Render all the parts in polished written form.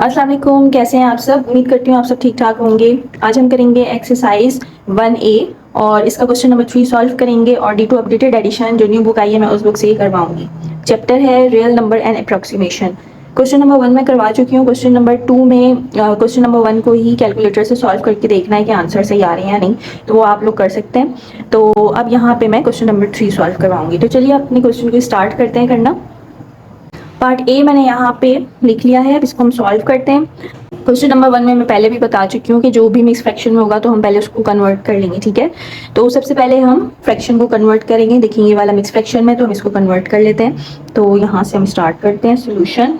अस्सलाम वालेकुम, कैसे हैं आप सब। उम्मीद करती हूँ आप सब ठीक ठाक होंगे। आज हम करेंगे एक्सरसाइज 1A और इसका क्वेश्चन नंबर 3 सॉल्व करेंगे और D2 अपडेटेड एडिशन जो न्यू बुक आई है मैं उस बुक से ही करवाऊंगी। चैप्टर है real number and approximation. Question number 1 में करवा चुकी हूँ। क्वेश्चन नंबर 2 में क्वेश्चन नंबर 1 को ही कैलकुलेटर से सॉल्व करके देखना है कि आंसर सही आ रहे हैं या नहीं, तो वो आप लोग कर सकते हैं। तो अब यहाँ पे मैं क्वेश्चन नंबर 3 सॉल्व करवाऊंगी। तो चलिए अपने क्वेश्चन को स्टार्ट करते हैं करना। पार्ट ए मैंने यहाँ पे लिख लिया है, अब इसको हम सॉल्व करते हैं। क्वेश्चन नंबर 1 में मैं पहले भी बता चुकी हूँ कि जो भी मिक्स फ्रैक्शन में होगा तो हम पहले उसको कन्वर्ट कर लेंगे, ठीक है। तो सबसे पहले हम फ्रैक्शन को कन्वर्ट करेंगे, देखेंगे ये वाला मिक्स फ्रैक्शन में, तो हम इसको कन्वर्ट कर लेते हैं। तो यहाँ से हम स्टार्ट करते हैं सोल्यूशन।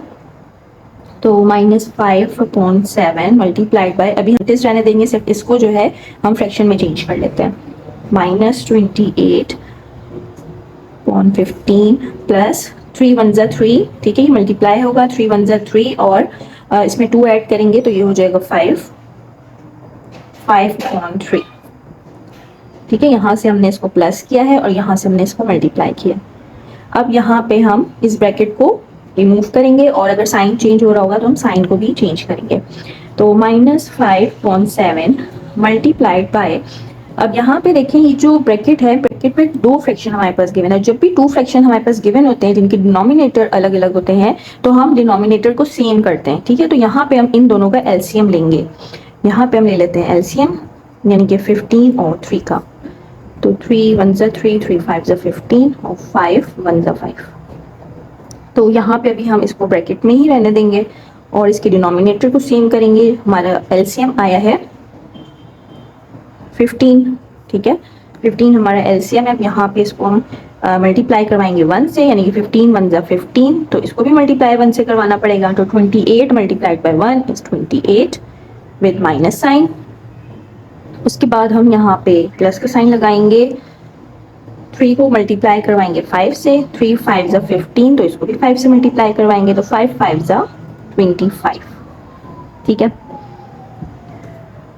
तो -5/7 मल्टीप्लाइड बाय, अभी हम टेस्ट रहने देंगे, सिर्फ इसको जो है हम फ्रैक्शन में चेंज कर लेते हैं। -28/15 प्लस 3 1 ज़ा 3, ठीक है, ये मल्टीप्लाई होगा 3 1 ज़ा 3 और इसमें 2 ऐड करेंगे तो ये हो जाएगा 5/3, ठीक है। यहाँ से हमने इसको प्लस किया है और यहाँ से हमने इसको मल्टीप्लाई किया। अब यहाँ पे हम इस ब्रैकेट को रिमूव करेंगे और अगर साइन चेंज हो रहा होगा तो हम साइन को भी चेंज करेंगे। तो -5/7 मल्टीप्लाइड बाय, अब यहाँ पे देखें ये जो ब्रैकेट है, ब्रैकेट में दो फ्रैक्शन हमारे पास गिवन है। जब भी टू फ्रैक्शन हमारे पास गिवन होते हैं जिनके डिनोमिनेटर अलग अलग होते हैं तो हम डिनोमिनेटर को सेम करते हैं, ठीक है। तो यहाँ पे हम इन दोनों का एलसीएम लेंगे। यहाँ पे हम ले लेते हैं एलसीएम, यानी कि 15 और 3 का। तो 3 1 ज़ा 3, 3 5 ज़ा 15 और 5 1 ज़ा 5। तो यहाँ पे अभी हम इसको ब्रैकेट में ही रहने देंगे और इसके डिनोमिनेटर को सेम करेंगे। हमारा एलसीएम आया है 15, ठीक है। 15 हमारा एलसीएम है। अब यहाँ पे इसको हम मल्टीप्लाई करवाएंगे 1 से, यानी कि 15 1 ज़ा 15, तो इसको भी मल्टीप्लाई 1 से करवाना पड़ेगा। तो 28 multiplied by 1 is 28 with minus sign. उसके बाद हम यहाँ पे प्लस का साइन लगाएंगे। 3 को मल्टीप्लाई करवाएंगे 5 से, 3 5 ज़ा 15, तो इसको भी 5 से मल्टीप्लाई करवाएंगे तो 5 5 ज़ा 25, ठीक है।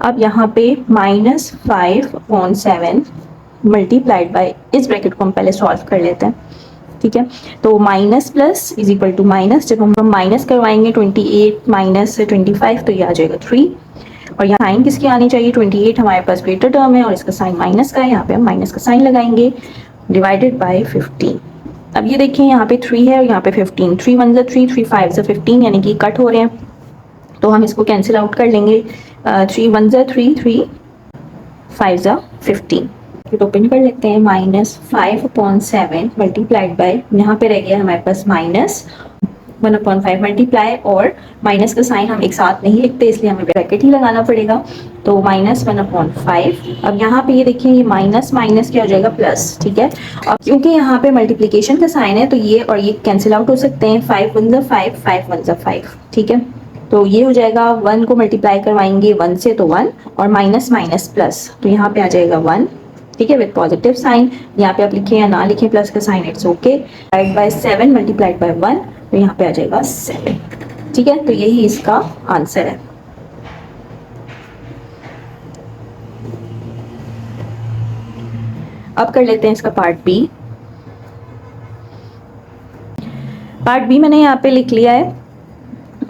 अब यहाँ पे -5/7 मल्टीप्लाइड बाय, इस ब्रैकेट को हम पहले सॉल्व कर लेते हैं, ठीक है। तो minus plus is equal to minus, जब हम माइनस करवाएंगे 28 माइनस 25 तो ये आ जाएगा 3। और यहाँ साइन किसकी आनी चाहिए, 28 हमारे पास ग्रेटर टर्म है और इसका साइन माइनस का है, यहाँ पे हम माइनस का साइन लगाएंगे डिवाइडेड बाय 15। अब ये देखिए यहाँ पे 3 है और यहाँ पे 15, 3 1 ज़ा 3, 3 5 ज़ा 15, यानी कि कट हो रहे हैं तो हम इसको कैंसिल आउट कर लेंगे। 3 1 ज़ा 3, 3 5 ज़ा 15, तो ओपन कर लेते हैं। -5/7 मल्टीप्लाइड बाय, यहाँ पे रह गया हमारे पास -1/5 मल्टीप्लाई, और माइनस का साइन हम एक साथ नहीं लिखते इसलिए हमें ब्रैकेट ही लगाना पड़ेगा। तो -1/5। अब यहाँ पे ये देखिए ये माइनस माइनस क्या हो जाएगा प्लस, ठीक है। अब क्योंकि यहाँ पे मल्टीप्लिकेशन का साइन है तो ये और ये कैंसिल आउट हो सकते हैं। 5 1 ज़ा 5, 5 1 ज़ा 5, ठीक है। तो ये हो जाएगा 1 को मल्टीप्लाई करवाएंगे 1 से तो 1 और माइनस माइनस प्लस, तो यहाँ पे आ जाएगा 1, ठीक है, विद पॉजिटिव साइन। यहाँ पे आप लिखें या ना लिखें प्लस का sign, it's okay. Divide by 7 multiplied by 1, तो यहाँ पे आ जाएगा 7, ठीक है। तो यही इसका आंसर है। अब कर लेते हैं इसका पार्ट बी। पार्ट बी मैंने यहाँ पे लिख लिया है।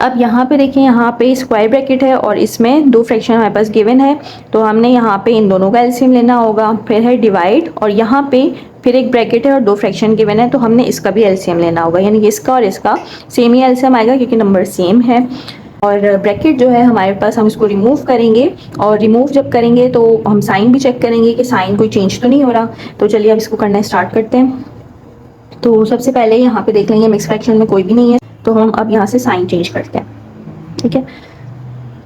अब यहाँ पे देखें, यहाँ पे स्क्वायर ब्रैकेट है और इसमें दो फ्रैक्शन हमारे पास गिवन है, तो हमने यहाँ पे इन दोनों का एलसीएम लेना होगा। फिर है डिवाइड और यहाँ पे फिर एक ब्रैकेट है और दो फ्रैक्शन गिवन है, तो हमने इसका भी एलसीएम लेना होगा, यानी कि इसका और इसका सेम ही एलसीएम आएगा क्योंकि नंबर सेम है। और ब्रैकेट जो है हमारे पास, हम इसको रिमूव करेंगे और रिमूव जब करेंगे तो हम साइन भी चेक करेंगे कि साइन कोई चेंज तो नहीं हो रहा। तो चलिए अब इसको करना स्टार्ट करते हैं। तो सबसे पहले यहाँ पे देख लेंगे मिक्स फ्रैक्शन में कोई भी नहीं है, तो हम अब यहाँ से साइन चेंज करते हैं, ठीक है।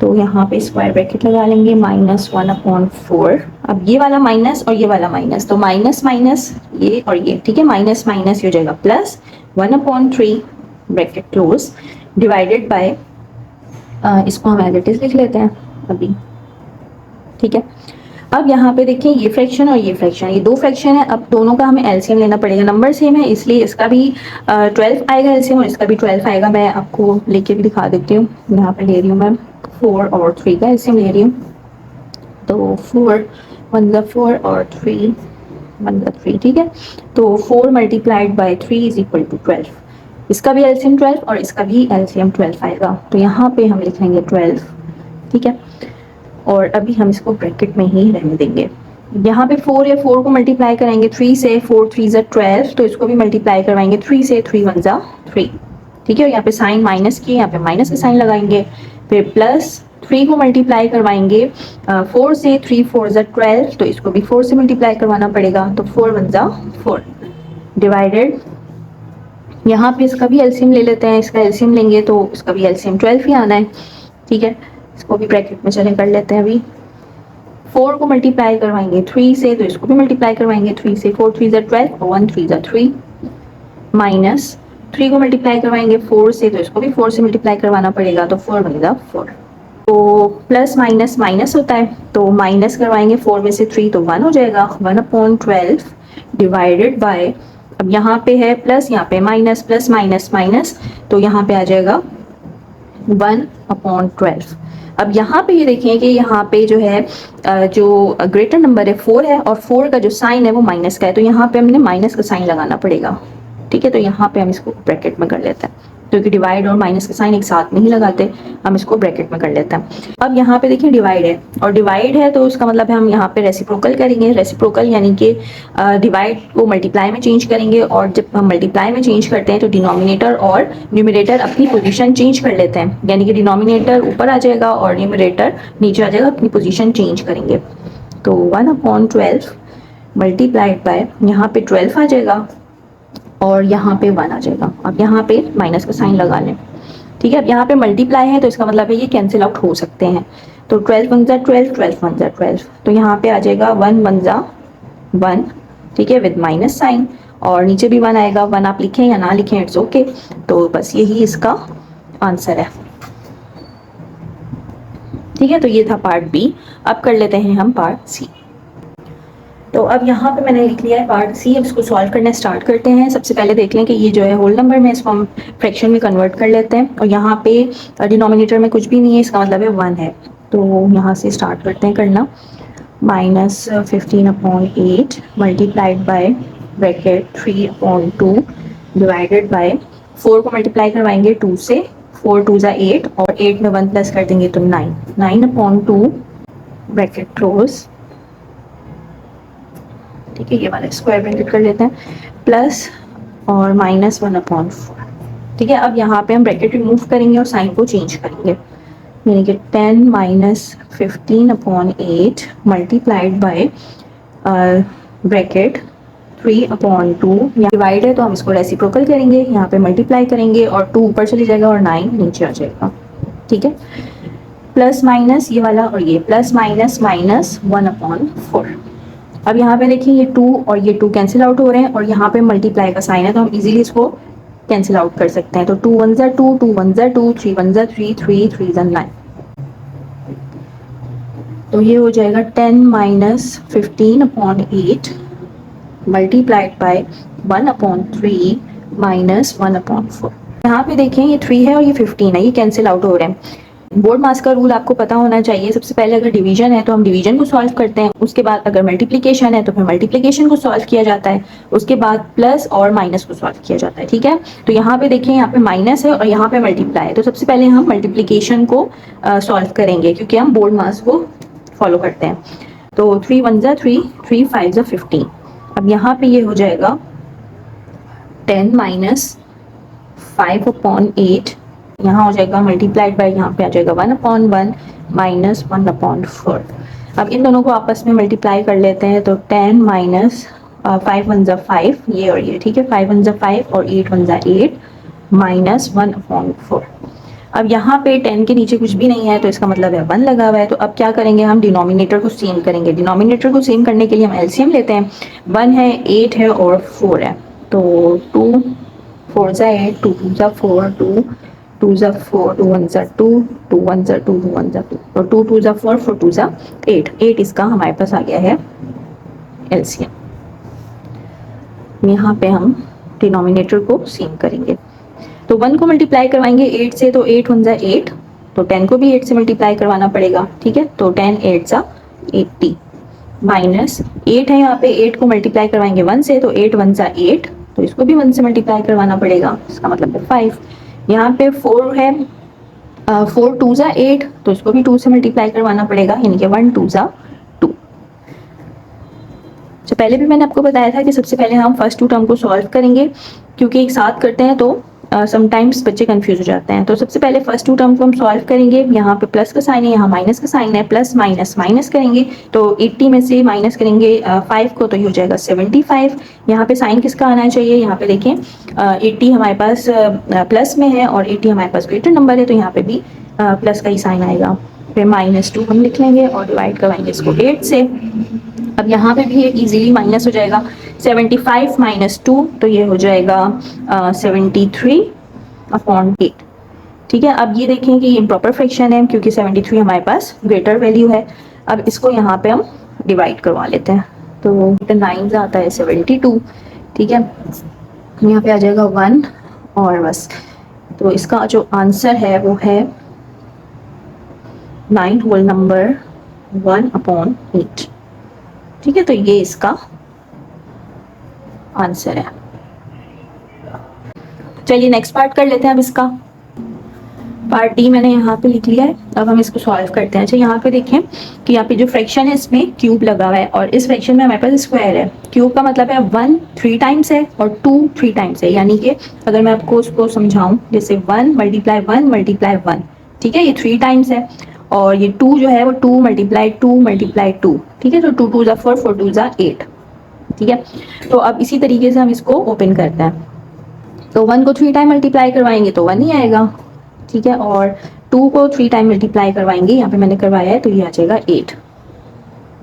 तो यहाँ पे स्क्वायर ब्रैकेट लगा लेंगे -1/4। अब ये वाला माइनस और ये वाला माइनस, तो माइनस माइनस ये और ये, ठीक है, माइनस माइनस हो जाएगा plus 1/3 bracket close divided by, इसको हम एज इट इज लिख लेते हैं अभी, ठीक है। अब यहाँ पे देखिए ये फ्रैक्शन और ये फ्रैक्शन, ये दो फ्रैक्शन है। अब दोनों का हमें एलसीएम लेना पड़ेगा, नंबर सेम है इसलिए इसका भी 12 आएगा एलसीएम और इसका भी 12 आएगा। मैं आपको लेके भी दिखा देती हूँ। यहाँ पे ले रही हूँ मैं 4 और 3 का एलसीएम ले रही हूँ। तो 4 1 ज़ा 4 और 3 1 ज़ा 3, ठीक है। तो 4 multiplied by 3 is equal to 12। इसका भी एलसीएम 12 और इसका भी एलसीएम 12 आएगा। तो यहाँ पे हम लिख लेंगे 12, ठीक है। और अभी हम इसको ब्रैकेट में ही रहने देंगे। यहाँ पे 4 या 4 को मल्टीप्लाई करेंगे 3 से, 4 3 ज़ा 12, तो इसको भी मल्टीप्लाई करवाएंगे 3 से, 3 1 ज़ा 3, ठीक है। और यहाँ पे साइन माइनस की, यहाँ पे माइनस का साइन लगाएंगे, फिर प्लस 3 को मल्टीप्लाई करवाएंगे 4 से, 3 4 ज़ा 12, तो इसको भी 4 से मल्टीप्लाई करवाना पड़ेगा, तो 4 1 ज़ा 4 डिवाइडेड। यहाँ पे इसका भी एलसीएम ले लेते हैं, इसका एलसीएम लेंगे तो इसका भी एलसीएम 12 ही आना है, ठीक है। इसको भी ब्रैकेट में चले कर लेते हैं। अभी 4 को मल्टीप्लाई करवाएंगे 3 से, तो इसको भी मल्टीप्लाई करवाएंगे 3 से, 4 3 ज़ा 12 और 1 3 ज़ा 3, माइनस 3 को मल्टीप्लाई करवाएंगे 4 से, तो इसको भी 4 से मल्टीप्लाई करवाना पड़ेगा, तो 4 1 ज़ा 4। तो प्लस माइनस माइनस होता है, तो माइनस करवाएंगे 4 में से 3, तो 1 हो जाएगा, 1/12 डिवाइडेड बाय, अब यहाँ पे है प्लस, यहाँ पे माइनस, प्लस माइनस माइनस, तो यहाँ पे आ जाएगा 1/12। अब यहाँ पे ये देखें कि यहाँ पे जो है जो ग्रेटर नंबर है 4 है, और 4 का जो साइन है वो माइनस का है, तो यहाँ पे हमने माइनस का साइन लगाना पड़ेगा, ठीक है। तो यहाँ पे हम इसको ब्रैकेट में कर लेते हैं, क्योंकि डिवाइड और माइनस का साइन एक साथ नहीं लगाते, हम इसको ब्रैकेट में कर लेते हैं। अब यहाँ पे देखिए डिवाइड है, और डिवाइड है तो उसका मतलब है हम यहाँ पे रेसिप्रोकल करेंगे। रेसिप्रोकल यानी कि डिवाइड को मल्टीप्लाई में चेंज करेंगे, और जब हम मल्टीप्लाई में चेंज करते हैं तो डिनोमिनेटर और न्यूमरेटर अपनी पोजीशन चेंज कर लेते हैं, यानी कि डिनोमिनेटर ऊपर आ जाएगा और न्यूमरेटर नीचे आ जाएगा, अपनी पोजीशन चेंज करेंगे। तो 1/12 मल्टीप्लाइड बाय, यहाँ पे 12 आ जाएगा और यहाँ पे 1 आ जाएगा। अब यहाँ पे माइनस का साइन लगा लें, ठीक है। अब यहाँ पे मल्टीप्लाई है तो इसका मतलब है ये कैंसिल आउट हो सकते हैं, तो 12 1 ज़ा 12, 12 1 ज़ा 12, तो यहाँ पे आ जाएगा 1 1 ज़ा 1, ठीक है, विद माइनस साइन, और नीचे भी 1 आएगा। 1 आप लिखें या ना लिखें इट्स ओके, तो बस यही इसका आंसर है, ठीक है। तो ये था पार्ट बी। अब कर लेते हैं हम पार्ट सी। तो अब यहाँ पे मैंने लिख लिया है पार्ट सी। अब इसको सॉल्व करना स्टार्ट करते हैं। सबसे पहले देख लें कि ये जो है होल नंबर में, इसको हम फ्रैक्शन में कन्वर्ट कर लेते हैं, और यहाँ पे डिनोमिनेटर में कुछ भी नहीं है, इसका मतलब है 1 है। तो यहाँ से स्टार्ट करते हैं करना, -15/8 multiplied by bracket 3/2 divided by 4 को मल्टीप्लाई करवाएंगे 2 से, 4 2 ज़ा 8, और 8 में 1 प्लस कर देंगे तो 9, 9/2 ब्रैकेट क्लोज, ठीक है। ये वाला स्क्वायर ब्रैकेट कर लेते हैं, प्लस और -1/4, ठीक है। अब यहाँ पे हम ब्रैकेट रिमूव करेंगे और साइन को चेंज करेंगे, यानी कि 10 - 15/8 मल्टीप्लाइड बाय ब्रैकेट 3/2, यहाँ डिवाइड है तो हम इसको रेसिप्रोकल करेंगे, यहाँ पे मल्टीप्लाई करेंगे और 2 ऊपर चले जाएगा और 9 नीचे आ जाएगा, ठीक है। प्लस माइनस ये वाला और ये प्लस माइनस माइनस 1/4। अब यहाँ पे देखिए ये 2 और ये 2 कैंसिल आउट हो रहे हैं, और यहाँ पे मल्टीप्लाई का साइन है तो हम इजीली इसको कैंसिल आउट कर सकते हैं। तो 2 1 ज़ा 2, 2 1 ज़ा 2, 3 1 ज़ा 3, 3 3 ज़ा 9, तो ये हो जाएगा 10 - 15/8 मल्टीप्लाइड बाय 1/3 -1/4। यहाँ पे देखें ये 3 है और ये 15 है, ये कैंसिल आउट हो रहे हैं। बोर्ड मास का रूल आपको पता होना चाहिए। सबसे पहले अगर डिवीजन है तो हम डिवीजन को सॉल्व करते हैं, उसके बाद अगर मल्टीप्लिकेशन है तो फिर मल्टीप्लिकेशन को सॉल्व किया जाता है, उसके बाद प्लस और माइनस को सॉल्व किया जाता है, ठीक है। तो यहाँ पे देखिए यहाँ पे माइनस है और यहाँ पे मल्टीप्लाई है, तो सबसे पहले हम मल्टीप्लिकेशन को सॉल्व करेंगे क्योंकि हम बोर्ड मास को फॉलो करते हैं। तो 3 1 ज़ा 3, 3 5 ज़ा 15। अब यहाँ पे ये हो जाएगा 10 - 5/8, यहाँ हो जाएगा मल्टीप्लाइड बाय, यहाँ पे आ जाएगा 1/1 -1/4। अब इन दोनों को आपस में मल्टीप्लाई कर लेते हैं, तो 10 - 5 1 ज़ा 5, ये और ये, ठीक है, 5 1 ज़ा 5 और 8 1 ज़ा 8 -1/4। अब यहाँ पे 10 के नीचे कुछ भी नहीं है तो इसका मतलब है 1 लगा हुआ है। तो अब क्या करेंगे, हम डिनोमिनेटर को सेम करेंगे। डिनोमिनेटर को सेम करने के लिए हम एलसीएम लेते हैं। 1 है, 8 है और 4 है, तो 2 4 ज़ा 8, 2 2 ज़ा 4, 2 2 ज़ा 4, 2 1 ज़ा 2, 2 1 ज़ा 2, 2 1 ज़ा 2, और 2 2 ज़ा 4, 4 2 ज़ा 8, 8 इसका हमारे पास आ गया है एलसीएम। यहाँ पे हम डिनोमिनेटर को सेम करेंगे, तो 1 को मल्टीप्लाई करवाएंगे 8 से, तो 8 1 ज़ा 8, तो 10 को भी 8 से मल्टीप्लाई करवाना पड़ेगा, ठीक है। तो 10 8 ज़ा 80 माइनस 8 है, यहाँ पे 8 को मल्टीप्लाई करवाएंगे 1 से, तो 8 1 ज़ा 8, तो इसको भी 1 से मल्टीप्लाई करवाना पड़ेगा, इसका मतलब है 5। यहाँ पे 4 है, 4 2 ज़ा 8, तो इसको भी 2 से मल्टीप्लाई करवाना पड़ेगा, यानी कि 1 2 ज़ा 2। तो पहले भी मैंने आपको बताया था कि सबसे पहले हम फर्स्ट टू टर्म को सॉल्व करेंगे, क्योंकि एक साथ करते हैं तो समटाइम्स बच्चे कंफ्यूज हो जाते हैं। तो सबसे पहले फर्स्ट टू टर्म को हम सॉल्व करेंगे। यहाँ पे प्लस का साइन है, यहाँ माइनस का साइन है, प्लस माइनस माइनस करेंगे तो 80 में से माइनस करेंगे 5 को, तो ये हो जाएगा 75। यहाँ पे साइन किसका आना चाहिए, यहाँ पे देखें 80 हमारे पास प्लस में है और 80 हमारे पास ग्रेटर नंबर है, तो यहाँ पे भी प्लस का ही साइन आएगा। फिर -2 हम लिख लेंगे और डिवाइड करवाएंगे इसको 8 से। अब यहाँ पे भी एक इजीली माइनस हो जाएगा, 75 माइनस 2, तो ये हो जाएगा 73/8। ठीक है, अब ये देखें कि ये इम्प्रॉपर फ्रैक्शन है क्योंकि 73 हमारे पास ग्रेटर वैल्यू है। अब इसको यहाँ पे हम डिवाइड करवा लेते हैं, तो 9 आता है 72। ठीक है, यहाँ पे आ जाएगा 1 और बस, तो इसका जो आंसर है वो है 9 होल नंबर 1/8। ठीक है, तो ये इसका आंसर है। चलिए नेक्स्ट पार्ट कर लेते हैं। अब इसका पार्ट डी मैंने यहाँ पे लिख लिया है, अब हम इसको सॉल्व करते हैं। अच्छा, यहाँ पे देखें कि यहाँ पे जो फ्रैक्शन है इसमें क्यूब लगा हुआ है और इस फ्रैक्शन में हमारे पास स्क्वायर है। क्यूब का मतलब है 1 3 टाइम्स है और 2 3 टाइम्स है, यानी कि अगर मैं आपको उसको समझाऊं जैसे 1 × 1 × 1, ठीक है, ये 3 टाइम्स है और ये 2 जो है वो 2 × 2 × 2, ठीक है, तो 2 2 ज़ा 4 4 2 ज़ा 8। ठीक है, तो अब इसी तरीके से हम इसको ओपन करते हैं। तो 1 को 3 टाइम मल्टीप्लाई करवाएंगे तो 1 ही आएगा। ठीक है, और 2 को 3 टाइम मल्टीप्लाई करवाएंगे, यहाँ पे मैंने करवाया है, तो ये आ जाएगा 8।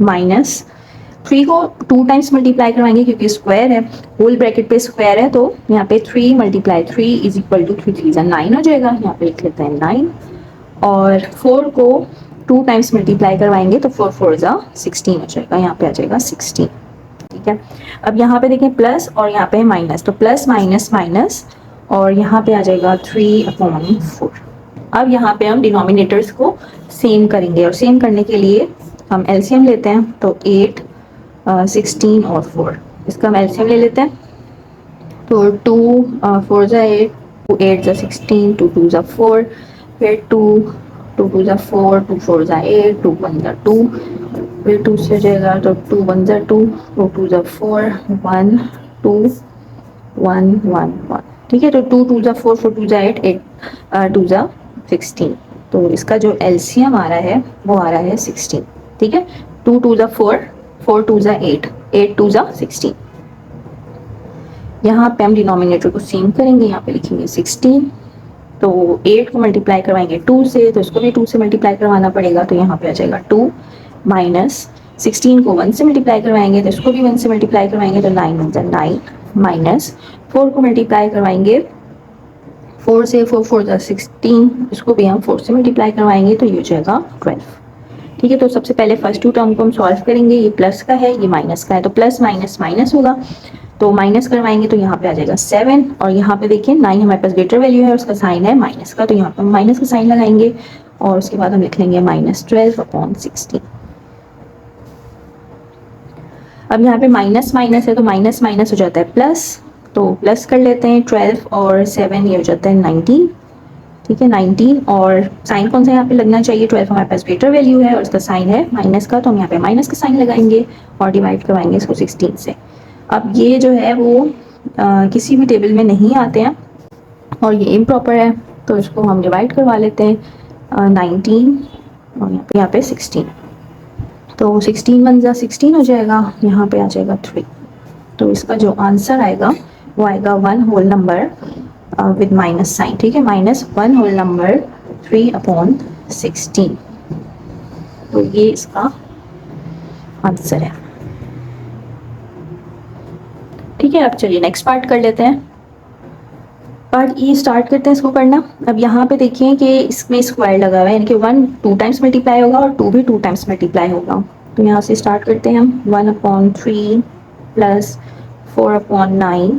माइनस 3 को 2 टाइम्स मल्टीप्लाई करवाएंगे क्योंकि स्क्वायर है, होल ब्रैकेट पे स्क्वायर है, तो यहाँ पे 3 × 3 इज इक्वल टू 3 3 ज़ा 9 हो जाएगा, यहाँ पे लिख लेते हैं 9। और 4 को 2 टाइम्स मल्टीप्लाई करवाएंगे तो 4 4 ज़ा 16 हो जाएगा, यहाँ पे आ जाएगा 16। ठीक है, अब यहाँ पे देखें प्लस और यहाँ पे माइनस, तो प्लस माइनस माइनस और यहाँ पे आ जाएगा 3/4। अब यहाँ पे हम डिनोमिनेटर्स को सेम करेंगे और सेम करने के लिए हम एलसीएम लेते हैं, तो 8 16 और 4, इसका हम एलसीएम ले लेते हैं। तो 2 4 ज़ा 8, 2 8 ज़ा 16, 2 2 ज़ा 4, फिर 2 2 2 ज़ा 4, 2 4 ज़ा 8, 2 1 ज़ा 2, फिर 2 से हो जाएगा तो 2 1 ज़ा 2, 2 2 ज़ा 4, 1 2 1 1 1। ठीक है, तो 2 2 ज़ा 4, 4 2 ज़ा 8, 8 2 ज़ा 16, तो इसका जो एलसीएम आ रहा है वो आ रहा है 16। ठीक है, 2 2 ज़ा 4, 4 2 ज़ा 8, 8 2 ज़ा 16। यहाँ पे हम डिनोमिनेटर को सेम करेंगे, यहाँ पे लिखेंगे 16, तो 8 को मल्टीप्लाई करवाएंगे 2 से, तो इसको भी 2 से मल्टीप्लाई करवाना पड़ेगा, तो यहाँ पे आ जाएगा 2 माइनस 16 को 1 से मल्टीप्लाई करवाएंगे तो इसको भी 1 से मल्टीप्लाई करवाएंगे तो 9 1 ज़ा 9, माइनस 4 को मल्टीप्लाई करवाएंगे 4 से, 4 4 ज़ा 16, इसको भी हम 4 से मल्टीप्लाई करवाएंगे तो ये हो जाएगा 12। ठीक है, तो सबसे पहले फर्स्ट टू टर्म को हम सॉल्व करेंगे। ये प्लस का है, ये माइनस का है, तो प्लस माइनस माइनस होगा, तो माइनस करवाएंगे तो यहाँ पे आ जाएगा 7 और यहाँ पे देखिए 9 हमारे पास ग्रेटर वैल्यू है, उसका साइन है माइनस का, तो यहाँ पे हम माइनस का साइन लगाएंगे और उसके बाद हम लिख लेंगे -12/16। अब यहाँ पे माइनस माइनस है तो माइनस माइनस हो जाता है प्लस, तो प्लस कर लेते हैं 12 और 7, ये हो जाता है 19। ठीक है, 19 और साइन कौन सा यहाँ पे लगना चाहिए, 12 हमारे पास ग्रेटर वैल्यू है और उसका साइन है माइनस का, तो हम यहाँ पे माइनस का साइन लगाएंगे और डिवाइड करवाएंगे इसको 16 से। अब ये जो है वो किसी भी टेबल में नहीं आते हैं और ये इम्प्रॉपर है, तो इसको हम डिवाइड करवा लेते हैं 19 और यहाँ पे 16, तो 16 1 ज़ा 16 हो जाएगा, यहाँ पे आ जाएगा 3, तो इसका जो आंसर आएगा वो आएगा 1 whole number with minus sign. ठीक है, -1 होल नंबर 3/16, तो ये इसका आंसर है। ठीक है, अब चलिए नेक्स्ट पार्ट कर लेते हैं। पार्ट ई स्टार्ट करते हैं इसको करना। अब यहाँ पे देखिए कि इसमें स्क्वायर लगा हुआ है, यानी कि 1 2 टाइम्स मल्टीप्लाई होगा और 2 भी 2 टाइम्स मल्टीप्लाई होगा, तो यहाँ से स्टार्ट करते हैं हम। 1/3 प्लस 4/9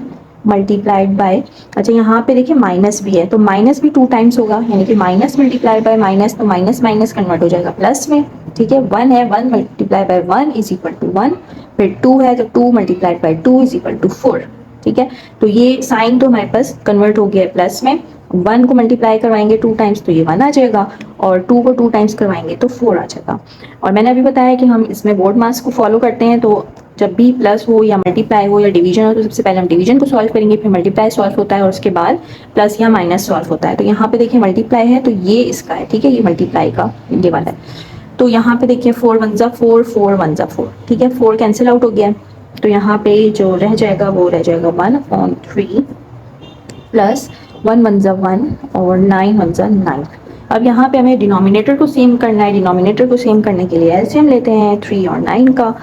मल्टीप्लाइड बाय, अच्छा यहाँ पे देखिए माइनस भी है, तो माइनस भी 2 टाइम्स होगा, यानी कि माइनस मल्टीप्लाई बाय माइनस, तो माइनस माइनस कन्वर्ट हो जाएगा प्लस में। ठीक है, 1 है, 1 multiply by 1 is equal to 1, फिर 2 है तो 2 multiplied by 2 is equal to 4। ठीक है। तो ये साइन तो हमारे पास कन्वर्ट हो गया है प्लस में, 1 को मल्टीप्लाई करवाएंगे 2 टाइम्स तो ये 1 आ जाएगा, और 2 को 2 टाइम्स करवाएंगे तो 4 आ जाएगा। और मैंने अभी बताया कि हम इसमें बोर्ड मास को फॉलो करते हैं, तो जब भी प्लस हो या मल्टीप्लाई हो या डिवीजन हो तो सबसे पहले हम डिवीजन को सॉल्व करेंगे, फिर मल्टीप्लाई सॉल्व होता है और उसके बाद प्लस या माइनस सॉल्व होता है। तो यहाँ पे देखिए मल्टीप्लाई है तो ये इसका है, ठीक है, ये मल्टीप्लाई का ये वाला है। तो यहाँ पे देखिए 4 1 जा 4, 4 1 जा 4, ठीक है, 4 कैंसिल आउट हो गया। तो यहाँ पे जो रह जाएगा वो रह जाएगा 1/3 प्लस 1 1 जा 1 और 9 1 जा 9। अब यहाँ पे हमें डिनोमिनेटर को सेम करना है, डिनोमिनेटर को सेम करने के लिए एलसीएम लेते हैं 3 और 9 का।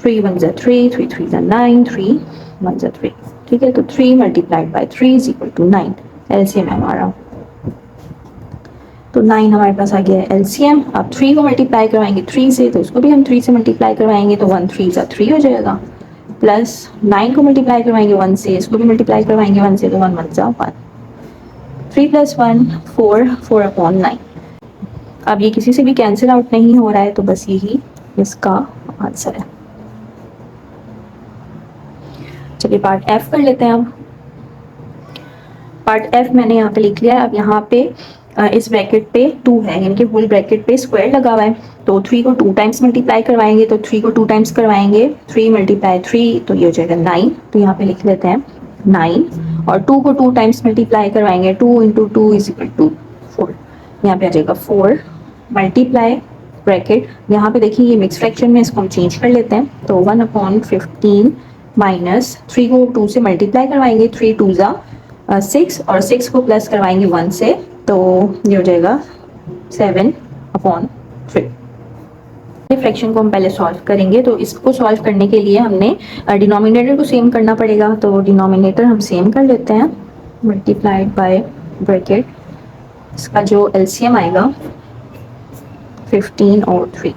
3 1 जा 3, 3 3 जा 9, 3 1 जा 3, ठीक है। तो 3 multiplied by 3 is equal to 9, LCM है हमारा। तो 9 हमारे पास आ गया है एलसीएम। अब 3 को मल्टीप्लाई करवाएंगे 3 से, तो इसको भी हम 3 से मल्टीप्लाई करवाएंगे तो 1 3 जा 3 हो जाएगा, प्लस 9 को मल्टीप्लाई करवाएंगे 1 से, इसको भी मल्टीप्लाई करवाएंगे 1 से तो 1 1 जा 1, 3 + 1 4, 4/9। अब ये किसी से भी कैंसिल आउट नहीं हो रहा है तो बस यही इसका आंसर है। चलिए पार्ट एफ कर लेते हैं। अब पार्ट एफ मैंने यहाँ पे लिख लिया है। अब यहाँ पे इस ब्रैकेट पे 2 है, यानी कि होल ब्रैकेट पे स्क्वायर लगा हुआ है, तो 3 को 2 टाइम्स मल्टीप्लाई करवाएंगे, तो 3 को 2 टाइम्स करवाएंगे 3 × 3 तो ये हो जाएगा 9, तो यहाँ पे लिख लेते हैं 9, और 2 को 2 टाइम्स मल्टीप्लाई करवाएंगे 2 × 2 = 4, यहाँ पे आ जाएगा 4 मल्टीप्लाई ब्रैकेट। यहाँ पे देखिए ये मिक्स फ्रैक्शन में, इसको हम चेंज कर लेते हैं, तो 1/15 माइनस 3 को 2 से मल्टीप्लाई करवाएंगे 3 2 जा 6, और 6 को प्लस करवाएंगे 1 से, तो ये हो जाएगा 7/3। फ्रैक्शन को हम पहले सॉल्व करेंगे, तो इसको सॉल्व करने के लिए हमने डिनोमिनेटर को सेम करना पड़ेगा, तो डिनोमिनेटर हम सेम कर लेते हैं, मल्टीप्लाइड बाय ब्रैकेट, इसका जो एलसीएम आएगा 15 और 3।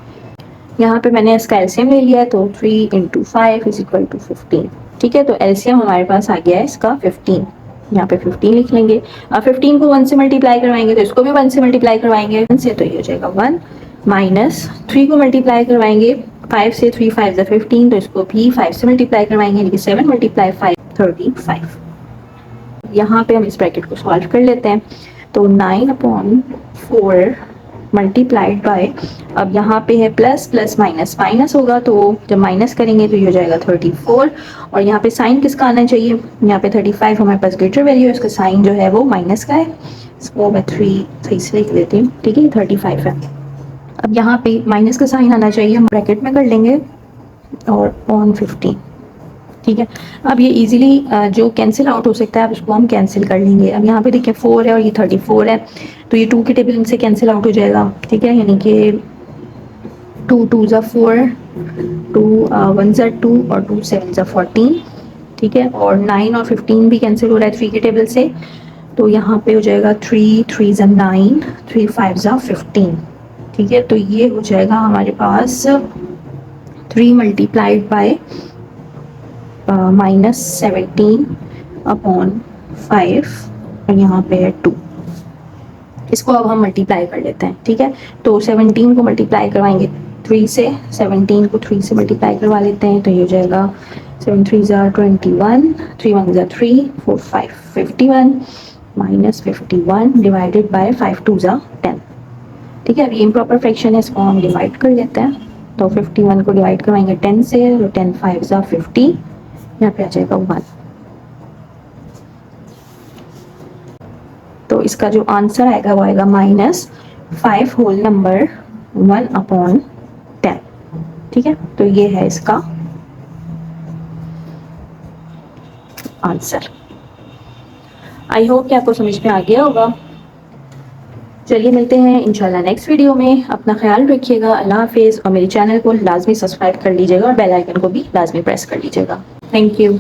यहाँ पे मैंने इसका एलसीएम ले लिया है, तो 3 × 5 = 15, ठीक है। तो एलसीएम हमारे पास आ गया है इसका 15, यहाँ पे 15 लिख लेंगे। अब 15 को 1 से मल्टीप्लाई करवाएंगे तो इसको भी 1 से मल्टीप्लाई करवाएंगे 1 से, तो ये हो जाएगा 1, माइनस 3 को मल्टीप्लाई करवाएंगे 5 से, 3 5 जा 15, तो इसको भी 5 से मल्टीप्लाई करवाएंगे, यानी कि 7 × 5 35। यहाँ पे हम इस ब्रैकेट को सॉल्व कर लेते हैं, तो 9/4 मल्टीप्लाइड बाय, अब यहाँ पे है प्लस प्लस माइनस माइनस होगा, तो जब माइनस करेंगे तो ये हो जाएगा 34, और यहाँ पे साइन किसका आना चाहिए, यहाँ पे 35 हमारे पास ग्रेटर वैल्यू है, इसका साइन जो है वो माइनस का है, इसको मैं 3 से लिख देती हूँ, ठीक है, 35 है। अब यहाँ पे माइनस का साइन आना चाहिए, हम ब्रैकेट में कर लेंगे और ऑन 15, ठीक है। अब ये इजीली जो कैंसिल आउट हो सकता है, अब उसको हम कैंसिल कर लेंगे। अब यहाँ पे देखिए 4 है और ये 34 है, तो ये 2 के टेबल इनसे कैंसिल आउट हो जाएगा, ठीक है, यानी कि 2 2 जा 4, 2 1 जा 2 और 2 7 जा 14, ठीक है, और 9 और 15 भी कैंसिल हो रहा है 3 के टेबल से, तो यहाँ पे हो जाएगा 3 3 जा 9, 3 5 जा 15, ठीक है। तो ये हो जाएगा हमारे पास 3 मल्टीप्लाइड बाय -17/5 और यहाँ पे है 2। इसको अब हम मल्टीप्लाई कर लेते हैं, ठीक है। तो 17 को मल्टीप्लाई करवाएंगे 3 से, 17 को 3 से मल्टीप्लाई करवा लेते हैं, तो ये हो जाएगा 7 3 जा 21, 3 1 जा 3, 4 5 51 -51 डिवाइडेड बाय 5 2 जा 10, ठीक है। अब ये इम्प्रॉपर फ्रैक्शन है, इसको हम डिवाइड कर लेते हैं, तो 51 को डिवाइड करवाएंगे 10 से, तो 10 5 जा 50, यहाँ पे आ जाएगा 1। तो इसका जो आंसर आएगा वो आएगा -5 होल नंबर 1/10, ठीक है। तो ये है इसका आंसर। आई होप कि आपको समझ में आ गया होगा। चलिए मिलते हैं इंशाल्लाह नेक्स्ट वीडियो में। अपना ख्याल रखिएगा, अल्लाह हाफिज़, और मेरे चैनल को लाजमी सब्सक्राइब कर लीजिएगा और बेल आइकन को भी लाजमी प्रेस कर लीजिएगा। Thank you.